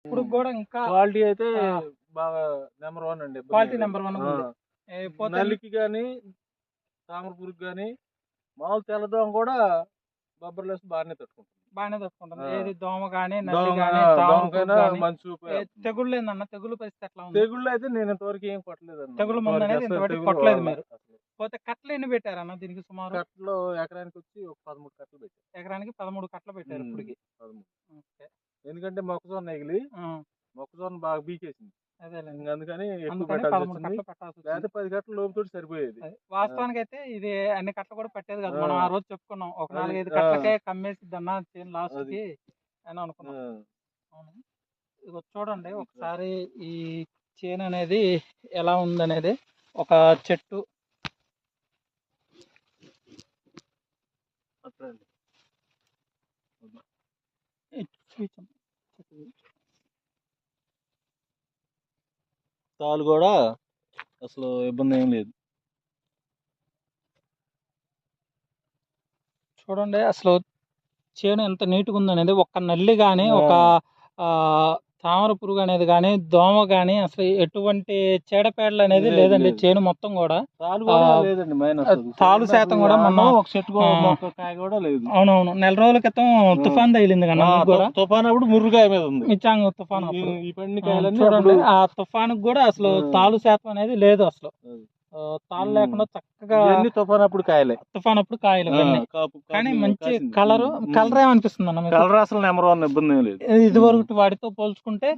ఇప్పుడు కూడా ఇంకా క్వాలిటీ అయితే బాగా నెంబర్ 1 అండి. క్వాలిటీ నెంబర్ 1 ఉంది. నల్లికి కానీ తామర పురుగు కానీ మామూలు తెల్లదోమ కూడా బొబ్బర్లేసి బాగానే తట్టుకుంటుంది. ఏది దోమ గానీ నల్లి గానీ తెగుళ్ళు ఏందన్న తెగులు పరిస్థితి ఎట్లా ఉంది? తెగుళ్ళు అయితే నేను ఇంతవరకు ఏం కొట్టలేదు. తెగులు మందు అనేది ఇంతవరకు కొట్టలేదు మీరు. పోతే కట్టలు ఎన్ని పెట్టారన్న దీనికి? సుమారు కట్టలు ఎకరానికి వచ్చి ఒక 13 కట్టలు పెట్టారు. ఎకరానికి 13 కట్టలు పెట్టారు ఇప్పటికి. ఎందుకంటే మొక్కజొన్న ఎగిలి మొక్కజొన్న బాగా బీకేసింది. అందుకని 10 కట్టలు లోపుతో సరిపోయేది. వాస్తవానికి అయితే ఇది అన్ని కట్టలు కూడా పట్టేది కాదు. మనం ఆ రోజు చెప్పుకున్నాం ఒక 4-5 కట్టలకే కమ్మేసిద్ది అన్న చేను లాస్ట్ కి అని అనుకున్నాం. ఇదిగో చూడండి ఒకసారి ఈ చేను అనేది ఎలా ఉందనేది. ఒక చెట్టు తాలు కూడా అసలు ఇబ్బంది ఏం లేదు. చూడండి అసలు చేను ఎంత నీట్గా ఉందనేది. ఒక్క నల్లి కానీ ఒక తామర పురుగు అనేది కానీ దోమ కానీ అసలు ఎటువంటి చీడపేడలు అనేది లేదండి. చేను మొత్తం కూడా తాలు శాతం కూడా మనం అవునవును 4 రోజుల క్రితం తుఫాన్ తగిలింది కదా కూడా. తుఫాన్ అప్పుడు ముర్రుకాయ మీద ఉంది మిచ్చాంగ తుఫాన్. చూడండి ఆ తుఫాన్ కూడా అసలు తాలు శాతం అనేది లేదు. అసలు తాళ్ళు లేకుండా చక్కగా తుఫాన్ అప్పుడు కాయలు కానీ మంచి కలర్ ఏమనిపిస్తుంది అన్న? కలర్ అసలు నెంబర్ 1 ఇబ్బంది లేదు. ఇది వరకు వాటితో పోల్చుకుంటే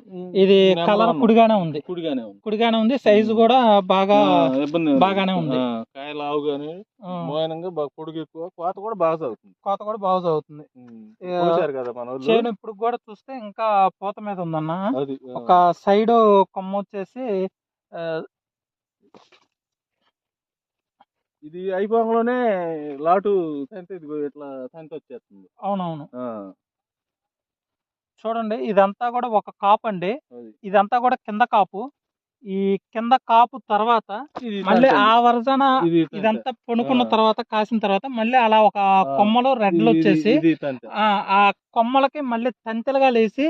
ఇది కలర్ కుడిగానే ఉంది. సైజు కూడా బాగానే ఉంది. కాయ లావు గానీ పొడుగు ఎక్కువ, కోత కూడా బాగా చదువుతుంది. చేను ఇప్పుడు కూడా చూస్తే ఇంకా పూత మీద ఉందన్న. ఒక సైడ్ కొమ్మ వచ్చేసి ఇది అయిపోగానే లాటు ఇట్లా వచ్చేస్తుంది. అవునవును చూడండి ఇదంతా కూడా ఒక కాపు అండి. ఇదంతా కూడా కింద కాపు. ఈ కింద కాపు తర్వాత మళ్ళీ ఆ వరజన ఇదంతా పొనుకున్న తర్వాత కాసిన తర్వాత మళ్ళీ అలా ఒక కొమ్మలో రెడ్లు వచ్చేసి ఆ కొమ్మలకి మళ్ళీ తంతెలుగా లేసి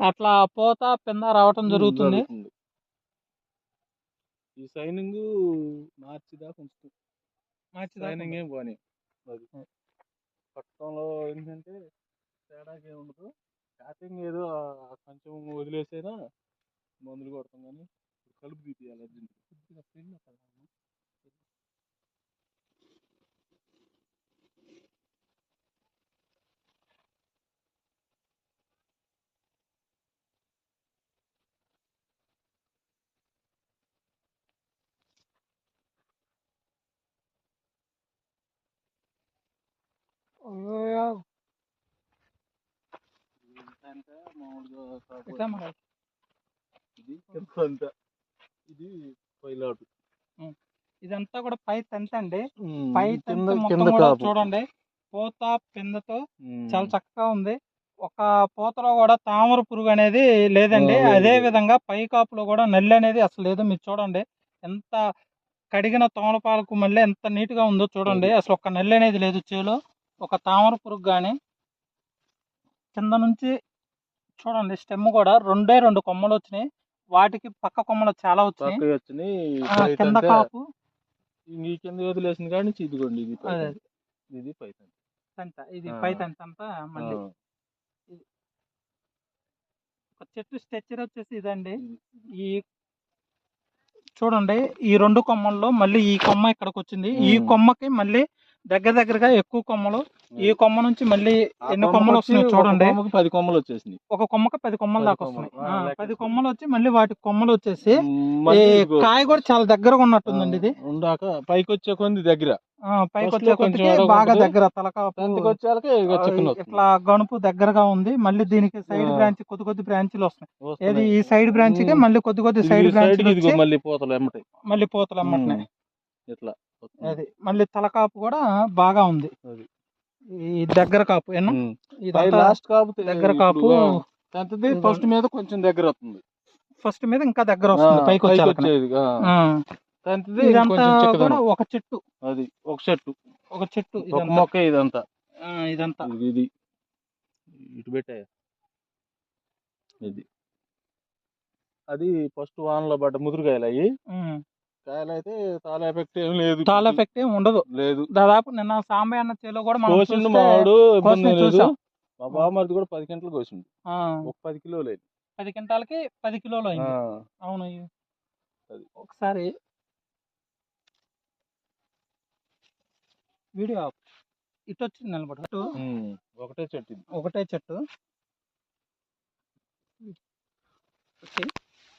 అట్లా పోత పింద రావటం జరుగుతుంది. ఈ సైనింగ్ మార్చి దాకా సైనింగ్ ఏం పోనీ పట్టణంలో ఏంటంటే తేడాకి ఏముండదు. స్టార్టింగ్ ఏదో కొంచెం వదిలేసైనా మందులు కొడతాం కానీ కలుపు తీయాలి. ఇదంతా కూడా పై తంత అండి. పై చూడండి పూత పిందతో చాలా చక్కగా ఉంది. ఒక పూతలో కూడా తామర పురుగు అనేది లేదండి. అదే విధంగా పై కాపులో కూడా నల్లి అనేది అసలు లేదు. మీరు చూడండి ఎంత కడిగిన తోమలపాలకు మళ్ళీ ఎంత నీట్ గా ఉందో చూడండి. అసలు ఒక నల్లి అనేది లేదు చేలో. ఒక తామర పురుగు కానీ కింద నుంచి చూడండి స్టెమ్ కూడా 2 కొమ్మలు వచ్చినాయి. వాటికి పక్క కొమ్మలు చాలా వచ్చినాయి. కింద కాపు కింద వదిలేసింది కానీ ఇదిగోండి ఇది పై తంత. ఇది పై తంత అంతా మళ్ళీ ఒక చెట్టు స్ట్రక్చర్ వచ్చేసి ఇదండి. ఈ చూడండి ఈ 2 కొమ్మల్లో మళ్ళీ ఈ కొమ్మ ఇక్కడికి వచ్చింది. ఈ కొమ్మకి మళ్ళీ దగ్గరగా ఎక్కువ కొమ్మలు. ఈ కొమ్మ నుంచి మళ్ళీ ఎన్ని కొమ్మలు వస్తున్నాయి చూడండి. 10 కొమ్మలు వచ్చేసింది. ఒక కొమ్మకి 10 కొమ్మలు దాకా వస్తున్నాయి. 10 కొమ్మలు వచ్చి మళ్ళీ వాటి కొమ్మలు వచ్చేసి కాయ కూడా చాలా దగ్గరగా ఉన్నట్టుందండి. ఇది పైకి వచ్చే కొంది దగ్గర పైకి వచ్చే కొందికి బాగా దగ్గర ఇట్లా గణుపు దగ్గరగా ఉంది. మళ్ళీ దీనికి సైడ్ బ్రాంచ్ కొద్ది బ్రాంచ్లు వస్తున్నాయి. ఏది ఈ సైడ్ బ్రాంచ్ కి మళ్ళీ కొద్ది సైడ్ బ్రాంచ్ మళ్ళీ పోతలు ఎమ్మటినాయి. ఇట్లా అది మళ్ళీ తలకాపు కూడా బాగా ఉంది. ఈ దగ్గర కాపు లాస్ట్ కాపు దగ్గర కాపు ఫస్ట్ మీద కొంచెం దగ్గర వస్తుంది. ఫస్ట్ మీద ఇంకా దగ్గర వస్తుంది పైకి వచ్చేది. ఇదంతా కూడా ఒక చెట్టు మొక్క ఇదంతా ఇదంతా ఇది ఇటు పెట్టాయి. ఇది అది ఫస్ట్ వానలో పడ్డ ముదురుకాయలు అయ్యి. ఉమ్. కాయలు అయితే తాళ ఎఫెక్ట్ ఏం లేదు, చాలా ఎఫెక్ట్ ఏం ఉండదు. లేదు. దాదాపు నిన్న సాంబయ్య అన్న చేలో కూడా మనం కోసిండు చూస్తే మావాడు, ఇబ్బంది ఏం లేదు. చూసాం. మా బావమరిది కూడా 10 గంటలు కోసిండు. ఒక 10 కిలోలు అయింది. 10 క్వింటాలకి 10 కిలోలు అయింది. అవును. అది ఒకసారి వీడియో ఇటు వచ్చింది నిలబడి. ఒకటే చెట్టు, ఒకటే చెట్టు.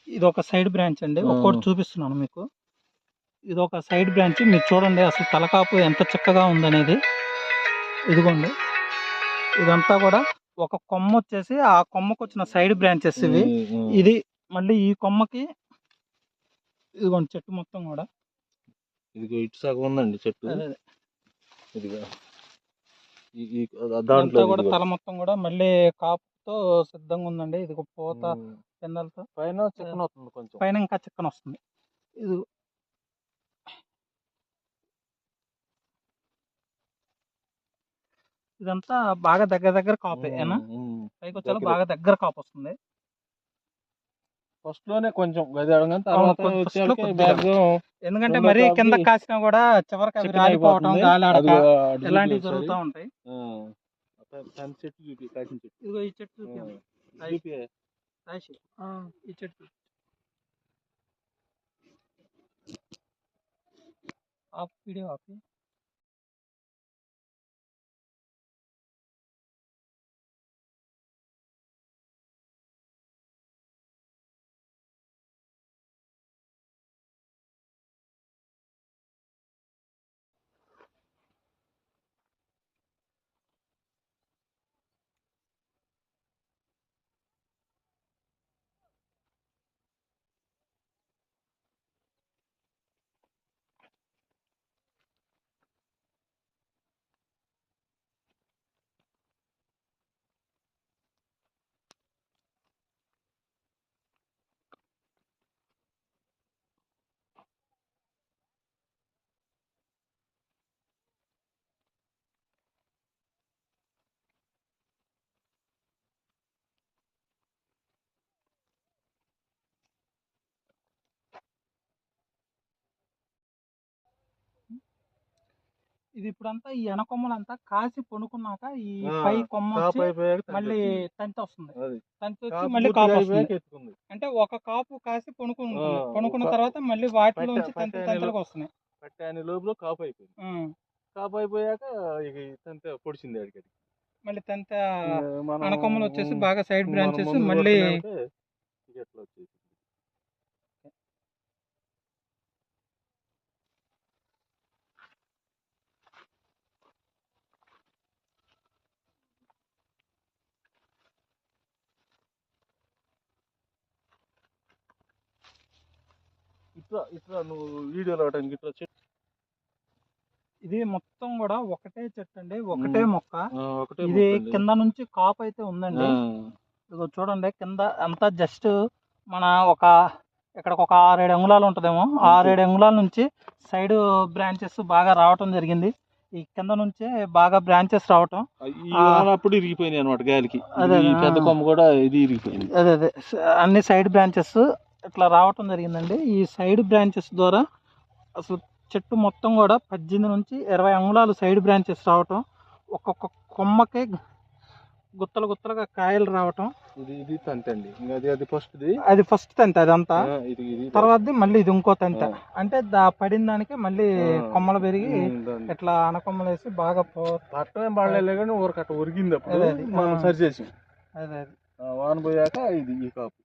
ఇది ఒక సైడ్ బ్రాంచ్ అండి, ఒక్కోటి చూపిస్తున్నాను మీకు. ఇది ఒక సైడ్ బ్రాంచ్, మీరు చూడండి అసలు తలకాపు ఎంత చక్కగా ఉందనేది. ఇదిగోండి, ఇదంతా కూడా ఒక కొమ్మ వచ్చేసి ఆ కొమ్మకు వచ్చిన సైడ్ బ్రాంచెస్ ఇవి. ఇది మళ్ళీ ఈ కొమ్మకి ఇదిగోండి చెట్టు మొత్తం కూడా. ఇదిగో ఇటు సగం ఉందండి చెట్టు. ఇదిగో దాంట్లో కూడా తల మొత్తం కూడా మళ్ళీ కాపుతో సిద్ధంగా ఉందండి. ఇది పూత పిందలతో పైన చిక్కన వస్తుంది, కొంచెం పైన ఇంకా చిక్కన వస్తుంది. ఇది ఇదంతా బాగా దగ్గర కాపే ఏనా, పైకి వచ్చేలా బాగా దగ్గర కాపు వస్తుంది. ఫస్ట్ లోనే కొంచెం ఎందుకంటే మరీ కింద కాసినా కూడా చివరికి అవి రాలిపోవటం, గాలి ఆడక ఇలాంటివి జరుగుతూ ఉంటాయి. ఇదిగో ఈ చెట్టు ఈ చెట్టు వీడియో ఆపి. ఇది ఇప్పుడంతా ఈ ఎనకొమ్మలంతా కాసి పొనుకున్నాక ఈ పై కొమ్మ వచ్చి మళ్ళీ తంతి వస్తుంది. తంతి వచ్చి మళ్ళీ కాపు వస్తుంది. అంటే ఒక కాపు కాసి పొనుకున్న తర్వాత మళ్ళీ వాటిలోంచి తంతులకు వస్తున్నాయి. పట్టాని లోపల కాపు అయిపోయింది. కాపు అయిపోయాక ఇక తంతి పొడిచింది అడిగడి. మళ్ళీ తంతి అనకొమ్మలు వచ్చేసి బాగా సైడ్ బ్రాంచెస్ మళ్ళీ ఎట్లా వచ్చేసి. ఇట్లా నువ్వు వీడియోలో అవడానికి ఇట్లా చెట్టు. ఇది మొత్తం కూడా ఒకటే చెట్టు అండి, ఒకటే మొక్క. ఇది కింద నుంచి కాపు అయితే ఉందండి. ఇదిగో చూడండి, కింద అంతా జస్ట్ మన ఇక్కడ ఒక 6-7 అంగుళాలు ఉంటుందేమో. 6-7 అంగుళాల నుంచి సైడ్ బ్రాంచెస్ బాగా రావటం జరిగింది. ఈ కింద నుంచే బాగా బ్రాంచెస్ రావటం అప్పుడు ఇరిగిపోయినాయి అనమాట గాలికి. పెద్ద కొమ్మ కూడా ఇది ఇరిగిపోయింది. అదే అన్ని సైడ్ బ్రాంచెస్ ఇట్లా రావటం జరిగిందండి. ఈ సైడ్ బ్రాంచెస్ ద్వారా అసలు చెట్టు మొత్తం కూడా 18 నుంచి 20 అంగుళాలు సైడ్ బ్రాంచెస్ రావటం, ఒక్కొక్క కొమ్మకి గుత్తలుగా కాయలు రావటం. ఇది తంతి అండి, అది ఫస్ట్ తంతి. అదంతా తర్వాత మళ్ళీ ఇది ఇంకో తంతి. అంటే పడిన దానికి మళ్ళీ కొమ్మలు పెరిగి ఇట్లా అనకొమ్మలు వేసి బాగా పట్టం పడలేదు కానీ ఊరకట్ట ఉరిగింది. మనం సరి చేసి అదే వాన పోయాక ఇది ఈ కాపు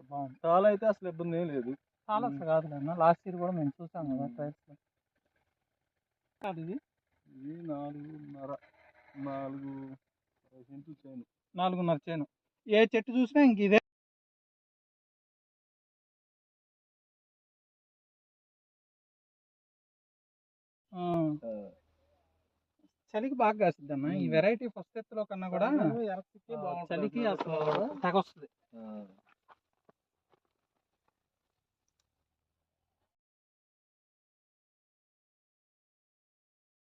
బాగుంది. చాలా అయితే అసలు ఇబ్బంది ఏం లేదు. చాలా కాదు కదా, లాస్ట్ ఇయర్ కూడా మేము చూసాం కదా ట్రైల్స్ లో. ఇది 4.5 చేను. ఏ చెట్టు చూసినా ఇంక ఇదే. చలికి బాగా కాసిద్ది అన్న ఈ వెరైటీ. ఫస్ట్ ఎత్తులో కన్నా కూడా చలికి అసలు తెగ వస్తుంది.